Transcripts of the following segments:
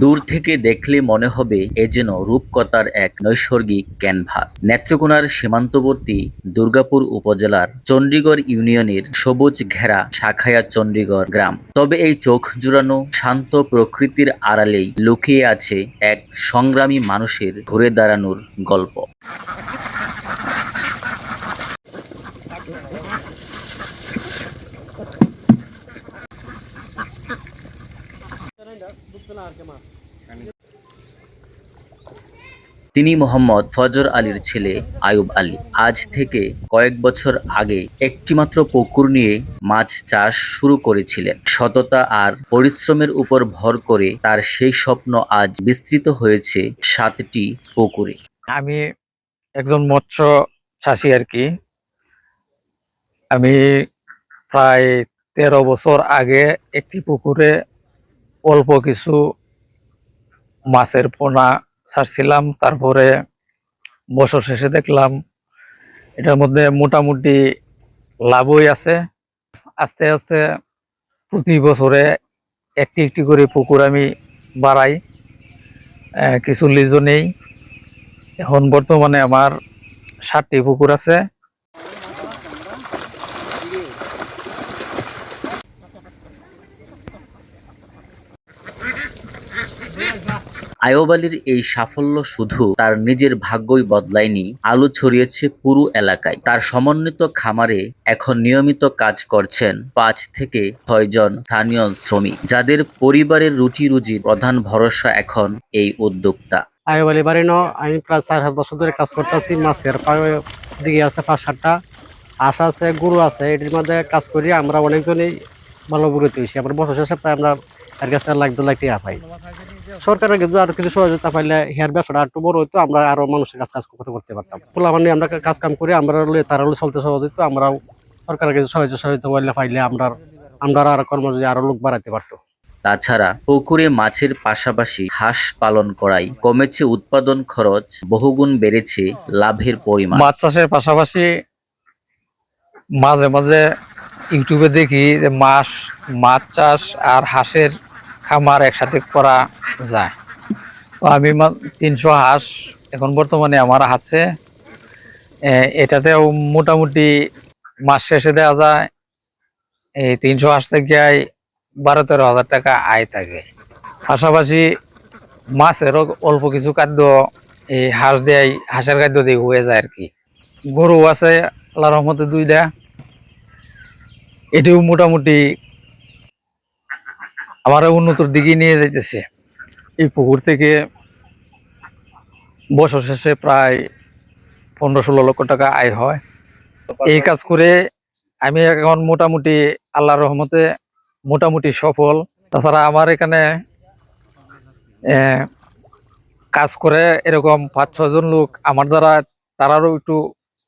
দূর থেকে দেখলে মনে হবে এ যেন রূপকথার এক নৈসর্গিক ক্যানভাস। নেত্রকোনার সীমান্তবর্তী দুর্গাপুর উপজেলার চণ্ডীগড় ইউনিয়নের সবুজ ঘেরা শাখায়া চণ্ডীগড় গ্রাম। তবে এই চোখ জুড়ানো শান্ত প্রকৃতির আড়ালেই লুকিয়ে আছে এক সংগ্রামী মানুষের ঘুরে দাঁড়ানোর গল্প। তিনি মোহাম্মদ ফজর আলীর ছেলে আয়ুব আলী। আজ থেকে কয়েক বছর আগে একটিমাত্র পুকুর নিয়ে মাছ চাষ শুরু করেছিলেন। সততা আর পরিশ্রমের উপর ভর করে তার সেই স্বপ্ন আজ বিস্তৃত হয়েছে 7টি পুকুরে। আমি একজন মৎস্য চাষী আর কি। আমি প্রায় 13 বছর আগে একটি পুকুরে অল্প কিছু মাছের পোনা ছাড়ছিলাম। তারপরে বছর শেষে দেখলাম এটার মধ্যে মোটামুটি লাভই আছে। আস্তে আস্তে প্রতি বছরে একটি একটি করে পুকুর আমি বাড়াই, কিছু লিজও নেই। এখন বর্তমানে আমার 7টি পুকুর আছে। আয়ুব আলীর এই সাফল্য শুধু তার নিজের ভাগ্যই বদলায়নি, আলো ছড়িয়েছে পুরো এলাকায়। তার সমন্বিত খামারে এখন নিয়মিত কাজ করছেন 5 থেকে 6 জন স্থানীয় শ্রমিক, যাদের পরিবারের রুটি রুজির প্রধান ভরসা এখন এই উদ্যোক্তা। আয়ুব আলী বাড়ি আমি প্রায় 4-7 বছর ধরে কাজ করতেছি। মাছের দিকে আছে 5-7টা হাঁস আছে, গরু আছে। এটির মধ্যে কাজ করি আমরা অনেকজনই ভালো উপকৃত হয়েছি। আমরা বছর শেষে প্রায় আমরা এর কাছে 1-2 লাখ টাকা পাই। সরকারের কিন্তু আরো কিছু সহযোগিতা পাইলে হেয়ার ব্যবসাটা একটু বড় হইতো, আমরা আরো মানুষের কাজ করতে পারতাম। পোলাপানি আমরা কাজ কাম করি, আমরা তারা চলতে সহজ হইতো। আমরাও সরকারের কিছু সহযোগিতা পাইলে আমরা আরো কর্মজীবী আরো লোক বাড়াইতে পারতো। তাছাড়া পুকুরে মাছের পাশাপাশি হাঁস পালন করায় কমেছে উৎপাদন খরচ, বহুগুণ বেড়েছে লাভের পরিমাণ। মাছ চাষের পাশাপাশি মাঝে মাঝে ইউটিউবে দেখি যে মাছ চাষ আর হাঁসের খামার একসাথে করা যায়। তো আমি 300 হাঁস এখন বর্তমানে আমার আছে। এটাতেও মোটামুটি মাস শেষে দেওয়া যায় এই 300 হাঁস থেকে 12-13 হাজার টাকা আয় থাকে। পাশাপাশি মাছেরও অল্প কিছু খাদ্য এই হাঁসের খাদ্য দিয়ে হয়ে যায় আর কি। গরু আছে আল্লাহর রহমতে 2টা, এটিও মোটামুটি আমার উন্নতির দিকে নিয়ে যাইতেছে। এই পুকুর থেকে বছর শেষে প্রায় 15-16 লক্ষ টাকা আয় হয়। এই কাজ করে আমি এখন মোটামুটি আল্লাহর রহমতে মোটামুটি সফল। তাছাড়া আমার এখানে কাজ করে এরকম 5-6 জন লোক আমার দ্বারা, তারারও একটু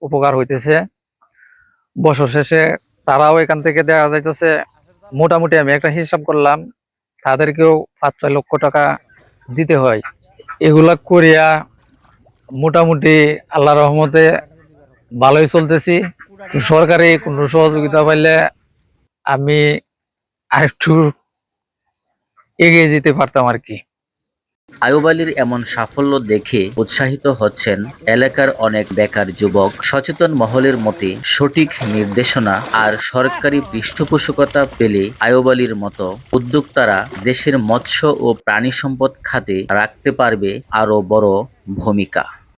উপকার হইতেছে। বছর শেষে তারাও এখান থেকে দেখা যাইতেছে মোটামুটি আমি একটা হিসাব করলাম তাদেরকেও 5-6 লক্ষ টাকা দিতে হয়। এগুলা করিয়া মোটামুটি আল্লাহর রহমতে ভালোই চলতেছি। সরকারি কোনো সহযোগিতা পাইলে আমি আরেকটু এগিয়ে যেতে পারতাম আর কি। আয়ুব আলীর এমন সাফল্য দেখে উৎসাহিত হচ্ছেন এলাকার অনেক বেকার যুবক। সচেতন মহলের মতে সঠিক নির্দেশনা আর সরকারি পৃষ্ঠপোষকতা পেলে আয়ুব আলীর মতো উদ্যোক্তারা দেশের মৎস্য ও প্রাণী সম্পদ খাতে রাখতে পারবে আরো বড় ভূমিকা।